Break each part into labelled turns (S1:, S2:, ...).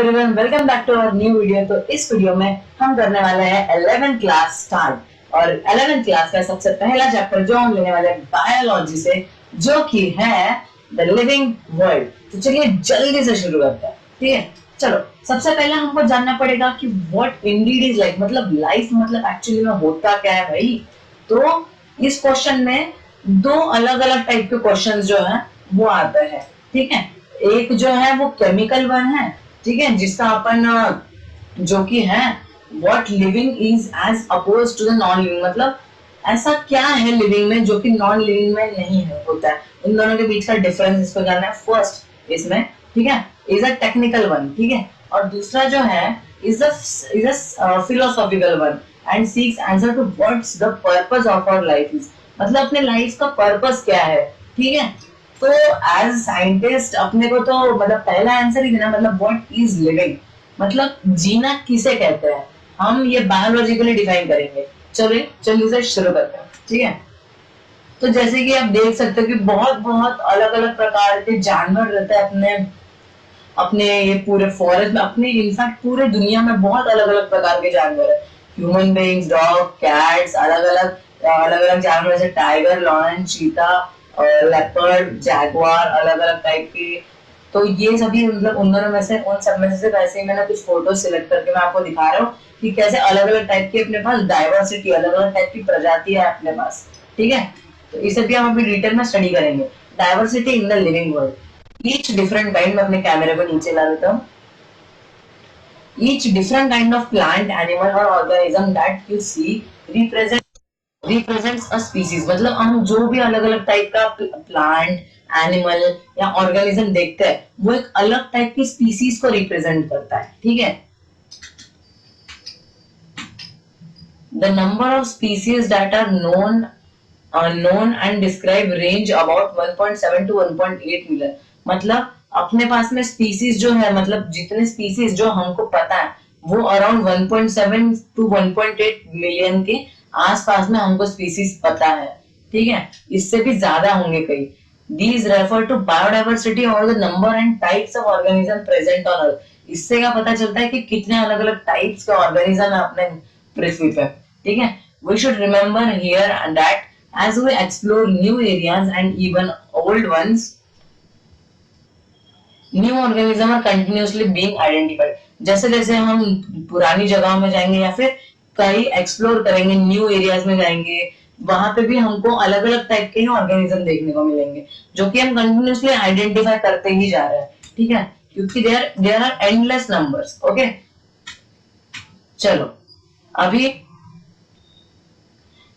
S1: Everyone, welcome back to our new video. तो इस video में हम करने वाले हैं 11th क्लास स्टार्ट। और 11th क्लास का सबसे पहला चैप्टर जो हम लेने वाले हैं बायोलॉजी से, जो कि है द लिविंग वर्ल्ड। तो चलिए जल्दी से शुरू करते हैं, ठीक है। चलो, सबसे पहले हमको जानना पड़ेगा कि व्हाट इंडीड इज लाइफ, मतलब लाइफ मतलब एक्चुअली में होता क्या है भाई। तो इस क्वेश्चन में दो अलग अलग टाइप के क्वेश्चंस जो है वो आते हैं, ठीक है। एक जो है वो केमिकल वन है, ठीक है, जिसका अपन जो कि है what living is as oppose to the non living, मतलब ऐसा क्या है लिविंग में जो कि नॉन लिविंग में नहीं है होता है। इन दोनों के बीच का डिफरेंस इसको जानना है फर्स्ट इसमें, ठीक है। इज अ टेक्निकल वन, ठीक है। और दूसरा जो है is a philosophical one and seeks answer to what's the purpose of our life is, मतलब अपने लाइफ का पर्पस क्या है, ठीक है। तो एज साइंटिस्ट अपने को तो मतलब पहला आंसर ही देना, मतलब व्हाट इज लिविंग, मतलब जीना किसे कहते हैं, हम ये बायोलॉजिकली डिफाइन करेंगे। चलिए जल्दी से शुरू करते हैं, ठीक है। तो जैसे कि आप देख सकते हो कि बहुत बहुत अलग अलग प्रकार के जानवर रहते हैं अपने अपने ये पूरे फॉरेस्ट में, अपने इनफैक्ट पूरे दुनिया में बहुत अलग अलग प्रकार के जानवर है। ह्यूमन बीइंग्स, डॉग, कैट्स, अलग अलग जानवर जैसे टाइगर, लॉयन, चीता, लेपर्ड, जैगुआर, अलग अलग टाइप के। तो ये सभी मतलब उन दोनों में से, उन सब में से वैसे ही मैंने कुछ फोटो सिलेक्ट करके मैं आपको दिखा रहा हूँ कि कैसे अलग अलग टाइप की अपने पास डाइवर्सिटी, अलग अलग टाइप की प्रजाति है अपने पास, ठीक है। तो इसे भी हम अभी डिटेल में स्टडी करेंगे, diversity in the living world. Each different kind, में अपने कैमरे को नीचे ला देता हूँ। Each different kind of plant, animal और organism that you see represents a species, मतलब हम जो भी अलग अलग टाइप का प्लांट, एनिमल या ऑर्गेनिज्म देखते हैं वो एक अलग टाइप की स्पीसीज को रिप्रेजेंट करता है, ठीक है। The number of species that are known and described range about 1.7 to 1.8 million, मतलब अपने पास में स्पीसीज जो है, मतलब जितने स्पीसीज जो हमको पता है वो अराउंड 1.7 टू 1.8 मिलियन के आसपास में हमको स्पीसीज पता है, ठीक है। इससे भी ज्यादा होंगे कई। These refer to biodiversity or the number and types of organism present on Earth. इससे क्या पता चलता है कि कितने अलग अलग टाइप्स के ऑर्गेनिज्म है अपने पृथ्वी पे, ठीक है। We should remember here that as we explore new areas and even old ones, new organism are continuously being identified. जैसे जैसे हम पुरानी जगहों में जाएंगे या फिर कई एक्सप्लोर करेंगे, न्यू एरियाज में जाएंगे, वहां पे भी हमको अलग अलग टाइप के ऑर्गेनिज्म देखने को मिलेंगे जो कि हम कंटिन्यूसली आइडेंटिफाई करते ही जा रहे हैं, ठीक है, क्योंकि there are endless numbers. Okay, चलो अभी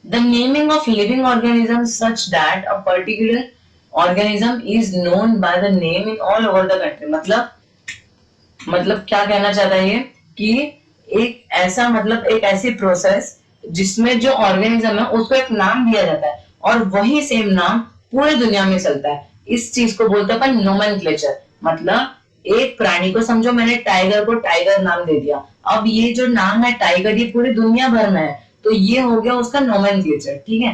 S1: the naming of living organisms such that a particular organism is known by the name in all over the country, मतलब क्या कहना चाहता है ये कि एक ऐसा, मतलब एक ऐसी प्रोसेस जिसमें जो ऑर्गेनिज्म है उसको एक नाम दिया जाता है और वही सेम नाम पूरी दुनिया में चलता है। इस चीज को बोलते हैं अपन नोमेनक्लेचर, मतलब एक प्राणी को समझो मैंने टाइगर को टाइगर नाम दे दिया, अब ये जो नाम है टाइगर ये पूरी दुनिया भर में है, तो ये हो गया उसका नोमेनक्लेचर, ठीक है।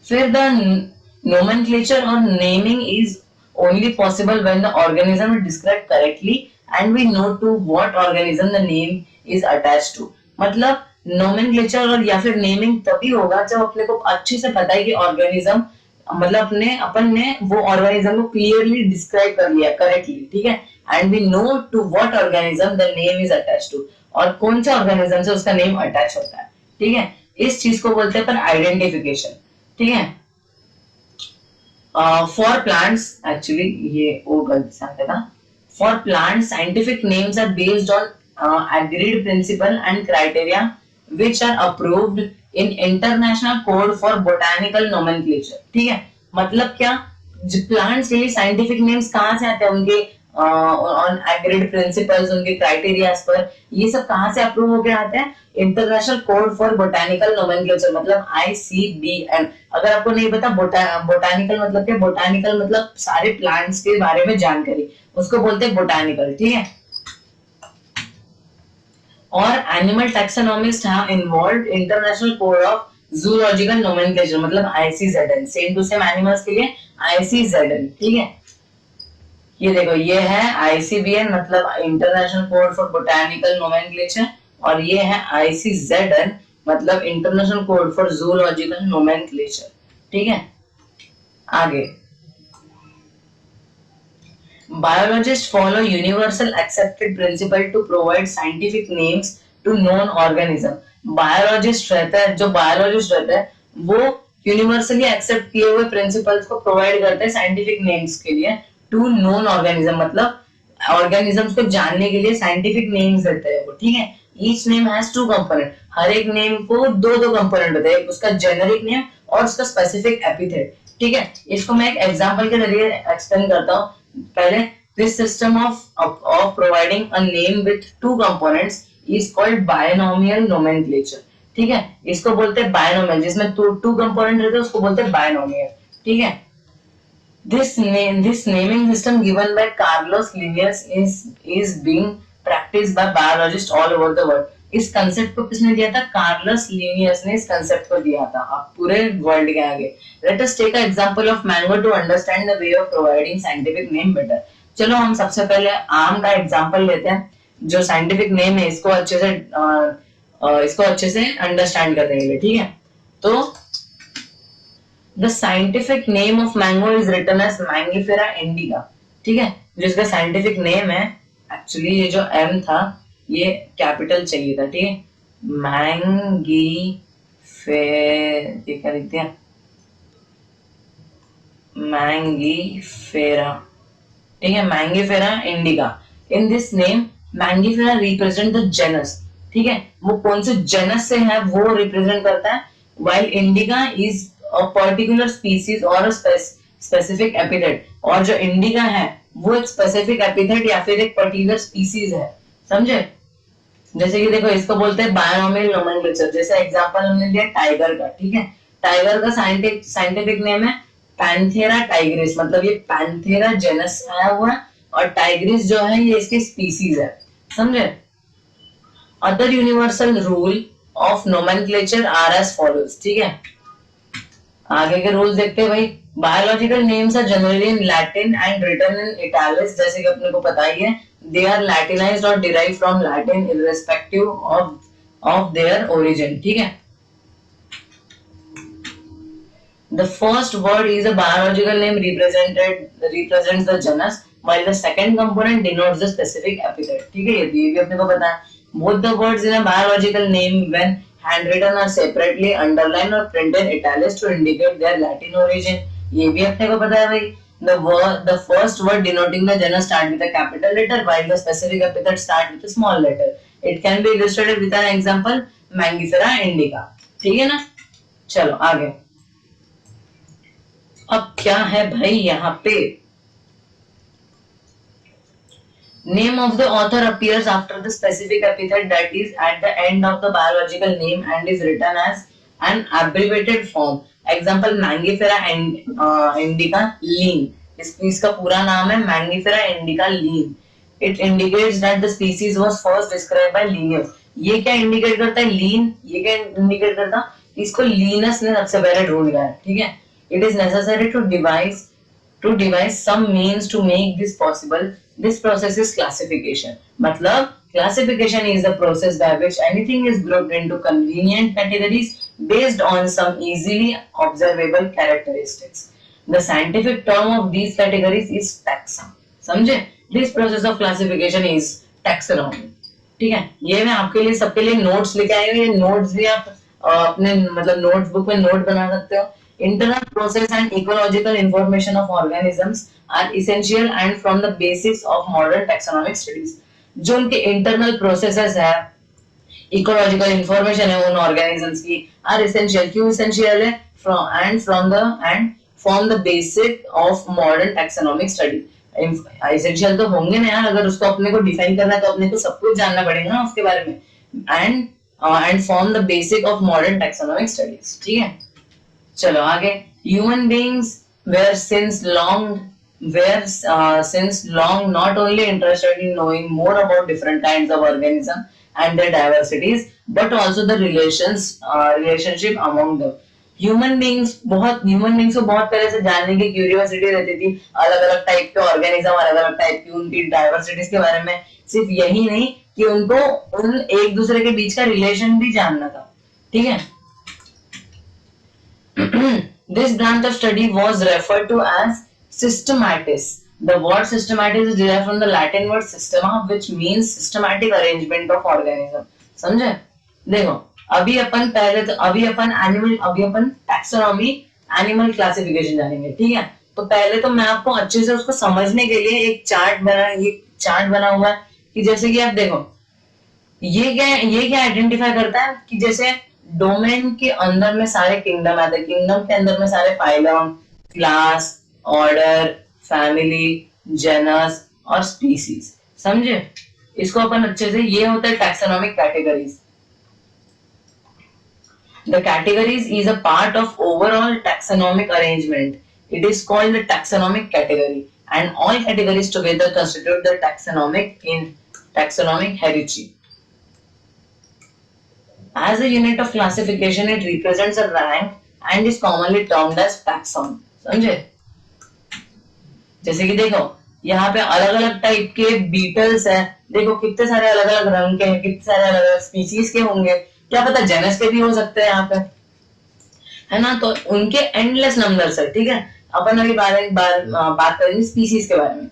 S1: फिर द नोमेनक्लेचर और naming is only possible when the organism is described correctly and we know to what organism the name is attached to, मतलब नोमेनक्लेचर और या फिर नेमिंग तभी होगा जब अपने को अच्छे से पता है कि ऑर्गेनिज्म, मतलब अपन ने वो ऑर्गेनिज्म को क्लियरली डिस्क्राइब कर लिया करेक्टली, ठीक है। And we know to what organism the name is attached to, और कौन से ऑर्गेनिज्म से उसका नेम अटैच होता है, ठीक है। इस चीज को बोलते हैं पर आइडेंटिफिकेशन, ठीक है। फॉर प्लांट्स, एक्चुअली ये वो गलती से आता था। For plants scientific names are based on agreed principle and criteria which are approved in international code for botanical nomenclature, ठीक है। मतलब क्या, प्लांट्स के लिए साइंटिफिक नेम्स कहाँ से आते हैं, उनके ऑन एग्रीड प्रिंसिपल्स, उनके क्राइटेरियाज पर, ये सब कहाँ से अप्रूव होकर आते हैं, international code for botanical nomenclature, मतलब ICBM। अगर आपको नहीं पता बोटानिकल मतलब क्या, बोटानिकल मतलब सारे प्लांट्स के बारे में जानकारी, उसको बोलते हैं बोटानिकल, ठीक है। और animal taxonomist have involved international code of zoological nomenclature, मतलब ICZN, same to same animals के लिए ICZN, ठीक है। ये देखो, ये है ICBN मतलब international code for botanical nomenclature, और ये है ICZN मतलब international code for zoological nomenclature. ठीक है, आगे biologists follow universal accepted principle to provide scientific names to known organism। Biologist रहता है, जो बायोलॉजिस्ट रहता है वो यूनिवर्सली एक्सेप्ट किए हुए प्रिंसिपल्स को प्रोवाइड करते हैं साइंटिफिक नेम्स के लिए टू नोन ऑर्गेनिज्म, मतलब ऑर्गेनिजम्स को जानने के लिए साइंटिफिक नेम्स देते हैं वो। ठीक है, each name has two component, हर एक नेम को दो दो कंपोनेंट होते हैं, उसका जेनेरिक नेम और उसका स्पेसिफिक एपिथेट। ठीक है, इसको मैं एक एग्जांपल के जरिए एक्सप्लेन करता हूँ। पहले, this system of providing a name with two components is called binomial nomenclature. ठीक है, इसको बोलते हैं बायनोमियल, जिसमें टू कंपोनेंट रहते हैं उसको बोलते हैं बायनोमियल। ठीक है, this naming system given by Carlos Linnaeus is being practiced by biologists all over the world। इस कंसेप्ट को किसने दिया था? कार्लस लिनियस ने इस कंसेप्ट को दिया था आप पूरे वर्ल्ड के आगे। Let us take a example of mango to understand the way of providing scientific name better. चलो हम सबसे पहले आम का एग्जांपल लेते हैं, जो साइंटिफिक नेम है इसको अच्छे से अंडरस्टैंड करने के लिए। ठीक है, तो The scientific name of mango is written as Mangifera indica। ठीक है, जो इसका साइंटिफिक नेम है, एक्चुअली ये जो M था ये कैपिटल चाहिए था। ठीक है, ये क्या लिखते हैं, मैंगीफेरा। ठीक है, Mangifera indica. In this name Mangifera represent the genus. ठीक है, वो कौन से जेनस से है वो रिप्रेजेंट करता है, while indica is a particular species or a specific epithet। और जो इंडिका है वो एक स्पेसिफिक एपिथेट या फिर एक पर्टिकुलर स्पीसीज है, समझे? जैसे कि देखो, इसको बोलते हैं बायोनोमियल नोमेनक्लेचर। जैसे एग्जांपल हमने लिया टाइगर का। ठीक है, टाइगर का साइंटिफिक नेम है पैंथेरा टाइग्रिस, मतलब ये पैंथेरा जेनस से आया हुआ है, और टाइग्रिस जो है ये इसकी स्पीसीज है, समझे? Other universal rule of nomenclature are as follows. ठीक है, आगे के रूल्स देखते हैं भाई। Biological names are generally in Latin and written in italics, जैसे कि अपने को पता ही है। दे आर लैटिनाइज्ड और derived from Latin irrespective of their origin. ठीक है, the first word is a biological name represents the genus, while the second component denotes the specific epithet। ठीक है, ये भी अपने को पता है। both the words in a biological name when handwritten are separately underlined or printed italics to indicate their Latin origin। ये भी अपने को पता है भाई। The first word denoting the genus start with a capital letter, while the specific epithet start with a small letter। It can be illustrated with an example, Mangifera indica। ठीक है ना, चलो आगे। अब क्या है भाई यहाँ पे, name of the author appears after the specific epithet that is at the end of the biological name and is written as an abbreviated form। Example, Mangifera indica lean। इसका पूरा नाम है Mangifera indica lean। It indicates that the species was first described by Linnaeus। ये क्या indicate करता है? लीन। ये क्या इंडिकेट करता है? इसको लीनस ने सबसे पहले ढूंढ लिया है। ठीक है, it is necessary to devise some means to make this possible। This process is classification। मतलब classification is the process by which anything is grouped into convenient categories based on some easily observable characteristics। The scientific term of these categories is taxon। समझे? This process of classification is taxonomy। ठीक है, ये मैं आपके लिए सबके लिए notes लेके आई हूँ। ये नोट्स भी आप अपने मतलब नोटबुक में नोट बना सकते हो। Internal process and ecological information of organisms are essential and from the basics of modern taxonomic studies। जो उनके internal processes है, ecological information है उन organisms की, are essential। क्यों essential है? From the basic of modern taxonomic study। essential तो होंगे ना यार, अगर उसको अपने को डिफाइन करना है तो अपने को सब कुछ जानना पड़ेगा ना उसके बारे में। and form the basic of modern taxonomic studies। ठीक है, चलो आगे। Human beings were since long not only interested in knowing more about different kinds of organisms and their diversities, but also the relationship among them। Human beings को बहुत पहले से जानने की क्यूरियोसिटी रहती थी, अलग अलग टाइप के ऑर्गेनिज्म, अलग अलग टाइप की उनकी डाइवर्सिटीज के बारे में। सिर्फ यही नहीं कि उनको उन एक दूसरे के बीच का रिलेशन भी जानना था, ठीक है। This branch of study was referred to as systematis. The word systematis is derived from the Latin word systema, which means systematic arrangement of organism. समझे? देखो, अभी अपन टैक्सोनॉमी, एनिमल क्लासिफिकेशन जानेंगे, ठीक है। तो पहले तो मैं आपको अच्छे से उसको समझने के लिए एक चार्ट बना हुआ है कि जैसे कि आप देखो, ये क्या आइडेंटिफाई करता है कि जैसे डोमेन के अंदर में सारे किंगडम आते हैं, किंगडम के अंदर में सारे phylum, class, order, family, genus और स्पीसीज, समझे। इसको अपन अच्छे से, ये होता है taxonomic categories. The categories is a part of overall taxonomic arrangement. It is called the taxonomic category, and all categories together constitute the taxonomic hierarchy. As a unit of classification, it represents a rank and is commonly termed as taxon. समझे? जैसे कि देखो, यहाँ पे अलग अलग type के Beatles हैं, देखो कितने सारे अलग अलग रंग के हैं, कितने सारे अलग अलग स्पीसीज के होंगे, क्या पता जेनस के भी हो सकते हैं यहाँ पे, है ना। तो उनके एंडलेस नंबर्स है, ठीक है। अपन अभी बात करेंगे स्पीसीज के बारे में।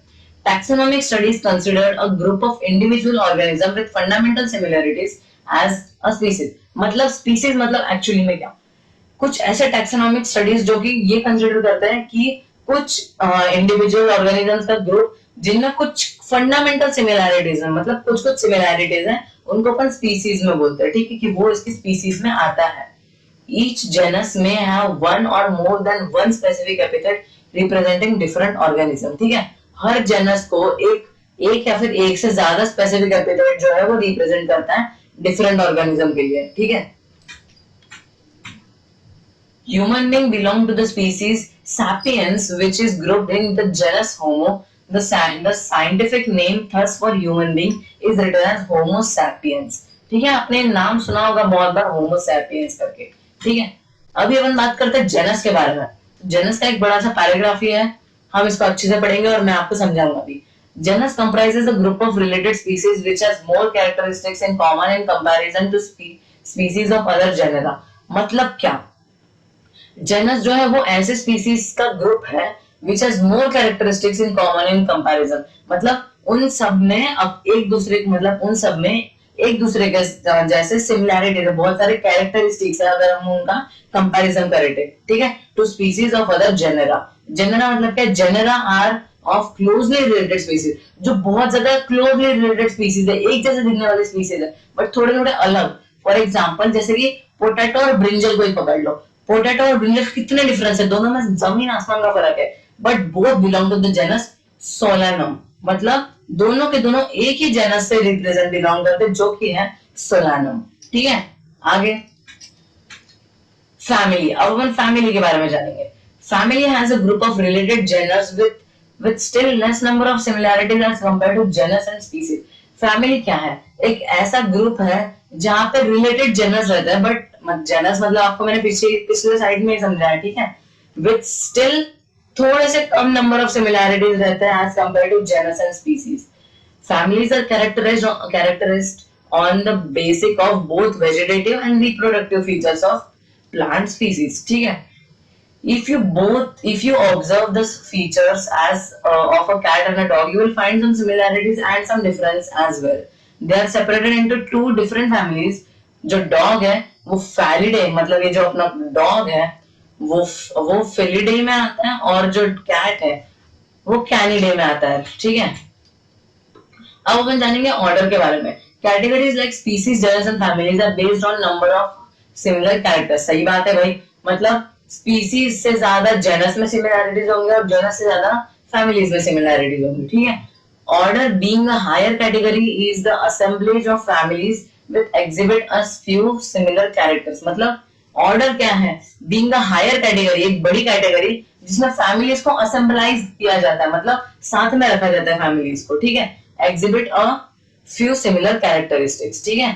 S1: Taxonomic studies consider a group of individual organisms with fundamental similarities as a species. मतलब स्पीसीज मतलब एक्चुअली में क्या, कुछ ऐसे टैक्सोनॉमिक स्टडीज जो कि ये कंसिडर करते हैं कि कुछ इंडिविजुअल ऑर्गेनिजम्स का ग्रुप जिनमें कुछ फंडामेंटल सिमिलैरिटीज है, मतलब कुछ सिमिलैरिटीज हैं, उनको अपन स्पीसीज में बोलते हैं, ठीक है, कि वो इसकी स्पीसीज में आता है। Each genus may have one or more than one specific epithet representing different organism, ठीक है। हर जेनस को एक या फिर एक से ज्यादा स्पेसिफिक एपिथेट जो है वो रिप्रेजेंट करता है डिफरेंट ऑर्गेनिज्म के लिए, ठीक है। Human being belong to the species Sapiens, which is grouped in the genus Homo. The scientific name thus for human being is written as Homo sapiens, ठीक है। आपने नाम सुना होगा बहुत बार Homo sapiens करके, ठीक है। अभी अपन बात करते हैं जेनस के बारे में। जेनस का एक बड़ा सा पैराग्राफ ही है, हम इसको अच्छे से पढ़ेंगे और मैं आपको समझाऊंगा अभी। Genus comprises a group of related species which has more characteristics in common in comparison to species of other genera. मतलब क्या, जेनस जो है वो ऐसे स्पीसीज का ग्रुप है which has more characteristics in common in comparison, मतलब उन सब में अब एक दूसरे के जैसे सिमिलैरिटी है, बहुत सारे कैरेक्टरिस्टिक्स है अगर हम उनका कंपैरिजन करें, ठीक है, two species of other genera. Genera मतलब क्या, genera are of closely related species, जो बहुत ज्यादा क्लोजली रिलेटेड स्पीसीज है, एक जैसे दिखने वाली स्पीसीज है बट थोड़े थोड़े अलग। फॉर एग्जांपल जैसे कि पोटैटो और ब्रिंजल को ही पकड़ लो, पोटैटो और ब्रिंजल कितने डिफरेंस है, दोनों में जमीन आसमान का फर्क है, but both belong to the genus Solanum, मतलब दोनों के दोनों एक ही जेनस से रिप्रेजेंट बिलोंग करते जो कि है सोलानम, ठीक है। आगे फैमिली, अब अपन फैमिली के बारे में जानेंगे। Family has a group of related genus with still less number of similarities as compared to genus and species. Family क्या है, एक ऐसा ग्रुप है जहां पे रिलेटेड जेनस रहता है, बट जेनस मतलब आपको मैंने पिछले साइड में समझाया, ठीक है, विथ स्टिल थोड़े से कम नंबर ऑफ सिमिलैरिटीज रहते हैं as compare to genus and species. Families are characterized on the basic of both vegetative and reproductive features of plant species, ठीक है। If you observe the features as of a cat and a dog, you will find some similarities and some difference as well. They are separated into two different families. जो dog है वो Felidae, मतलब ये जो अपना dog है वो Felidae में आता है, और जो cat है वो Canidae में आता है, ठीक है। अब अपन जानेंगे ऑर्डर के बारे में। Categories like species, genus and families are based on number of similar characters. सही बात है भाई, मतलब स्पीसीज से ज्यादा जेनस में सिमिलैरिटीज होंगे और जेनस से ज्यादा फैमिलीज में सिमिलैरिटीज होंगी, ठीक है। Order being a higher category is the assemblage of families with exhibit a few similar characters, मतलब ऑर्डर क्या है, बीइंग अ हायर कैटेगरी, एक बड़ी कैटेगरी जिसमें फैमिलीज को असेंबलाइज किया जाता है, मतलब साथ में रखा जाता है फैमिलीज को, ठीक है। Exhibit a few similar characteristics, ठीक है।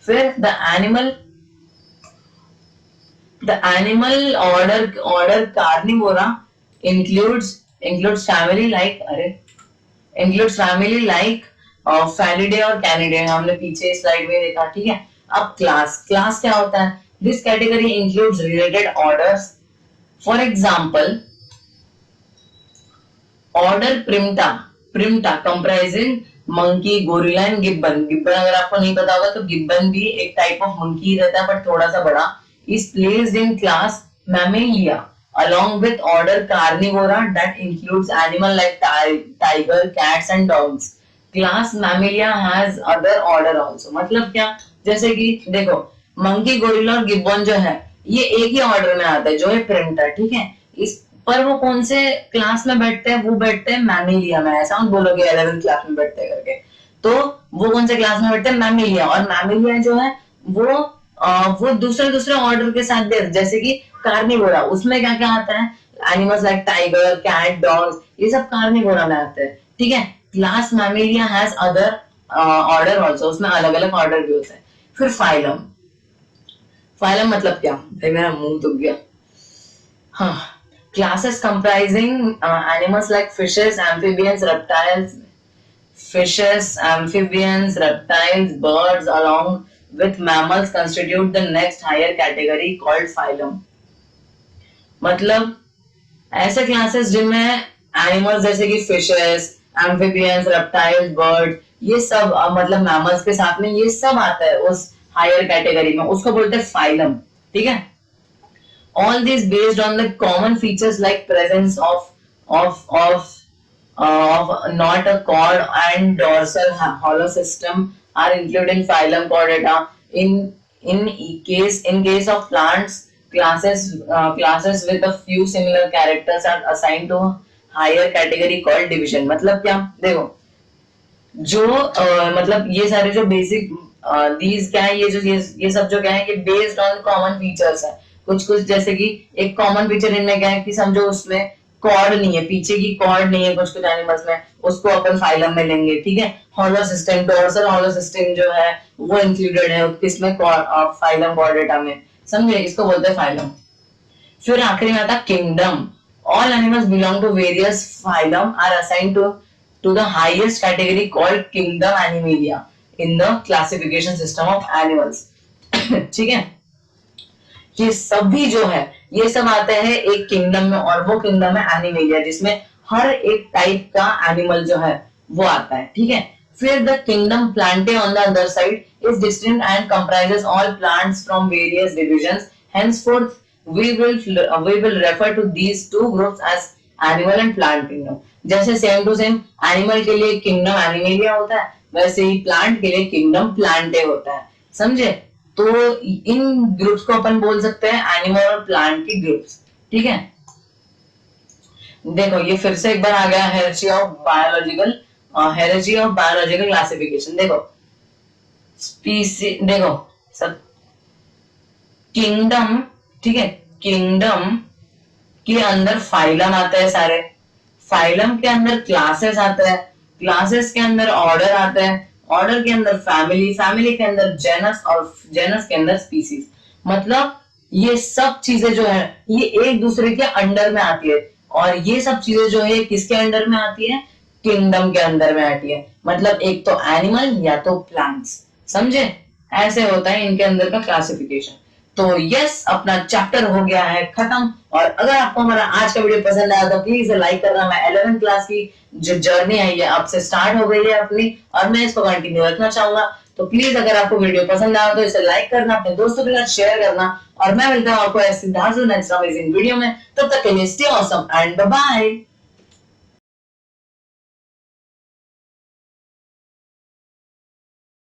S1: फिर the animal The animal order carnivora includes family like Felidae और Canidae, हमने पीछे स्लाइड में देखा, ठीक है। अब क्लास क्या होता है? This category includes related orders, for example order primata comprising monkey, gorilla and gibbon. Gibbon अगर आपको नहीं पता होगा तो गिब्बन भी एक टाइप ऑफ मंकी रहता है बट थोड़ा सा बड़ा। Is placed in class Mammalia along with order carnivora that includes animal like tiger, cats and dogs. Class Mammalia has other order also. मतलब क्या? जैसे कि देखो मंकी, गोरिल्ला और गिब्बन जो है ये एक ही ऑर्डर में आता है जो है प्रिमटा, ठीक है। इस पर वो कौन से क्लास में बैठते हैं? वो बैठते हैं मैमेलिया में। ऐसा मत बोलोगे 11th क्लास में बैठते हैं करके। तो वो कौन से क्लास में बैठते हैं? मैमेलिया। और मैमेलिया जो है वो दूसरे ऑर्डर के साथ दे, जैसे कि कार्निवोरा, उसमें क्या क्या आता है? Animals like tiger, cat, dogs, ये सब कार्निवोरा में आते हैं, ठीक है। Class Mammalia has other order also, उसमें अलग अलग ऑर्डर भी होते हैं। फिर फाइलम मतलब क्या? भाई मेरा मुंह दुख गया। हाँ, classes comprising animals like fishes, amphibians, reptiles, birds, along with mammals constitute the next higher category called phylum. मतलब ऐसे क्लासेस जिनमें एनिमल्स जैसे कि फिशेस, एम्फिबियंस, रेप्टाइल्स, बर्ड, ये सब मतलब मैमल्स के साथ में ये सब आता है उस हायर कैटेगरी में, उसको बोलते हैं फाइलम, ठीक है। All these based on the common features like presence of not a cord and dorsal hollow system are included in phylum Chordata. In case of plants, classes with a few similar characters are assigned to higher category called division. मतलब क्या? देखो जो मतलब ये सारे जो basic these क्या है, ये सब जो क्या है, ये बेस्ड ऑन कॉमन फीचर्स है। कुछ जैसे कि एक कॉमन फीचर इनमें क्या है कि समझो उसमें कॉर्ड नहीं है, पीछे की कॉर्ड नहीं है कुछ एनिमल्स में, उसको अपन फाइलम में लेंगे, ठीक है। Hollow system, dorsal hollow system जो है वो इंक्लूडेड है किसमें? फाइलम कॉर्डेटा में, समझे? इसको बोलते हैं फाइलम। फिर आखिरी में आता kingdom. All animals belong to various phylum are assigned to the highest category called kingdom Animalia in the classification system of animals, ठीक है। ये सभी जो है ये सब आते हैं एक किंगडम में, और वो किंगडम है एनिमेलिया, जिसमें हर एक टाइप का एनिमल जो है वो आता है, ठीक है। फिर the kingdom Plantae on the other side is distinct and comprises all plants from various divisions, henceforth we will refer to these two groups as animal and plant kingdom. जैसे सेम टू सेम एनिमल के लिए kingdom animalia होता है, वैसे ही plant के लिए kingdom Plantae होता है, समझे? तो इन ग्रुप्स को अपन बोल सकते हैं एनिमल और प्लांट की ग्रुप्स, ठीक है। देखो ये फिर से एक बार आ गया हायरार्की ऑफ बायोलॉजिकल क्लासिफिकेशन। देखो स्पीसीज, देखो सब किंगडम, ठीक है। किंगडम के अंदर फाइलम आता है सारे, फाइलम के अंदर क्लासेस आता है, क्लासेस के अंदर ऑर्डर आता है, ऑर्डर के अंदर फैमिली, फैमिली के अंदर जेनस और जेनस के अंदर स्पीसीज। मतलब ये सब चीजें जो है ये एक दूसरे के अंडर में आती है, और ये सब चीजें जो है किसके अंडर में आती है? किंगडम के अंदर में आती है। मतलब एक तो एनिमल या तो प्लांट्स, समझे? ऐसे होता है इनके अंदर का क्लासिफिकेशन। तो यस, अपना चैप्टर हो गया है खत्म। और अगर आपको हमारा आज का वीडियो पसंद आया तो प्लीज लाइक करना। मैं 11th क्लास की जो जर्नी है ये अब से स्टार्ट हो गई है अपनी, और मैं इसको कंटिन्यू रखना चाहूंगा। तो प्लीज अगर आपको वीडियो पसंद आया तो इसे लाइक करना, अपने दोस्तों के साथ शेयर करना, और मैं मिलता हूँ आपको ऐसे नेक्स्ट अमेजिंग वीडियो में। तब तक के लिए stay awesome and bye bye.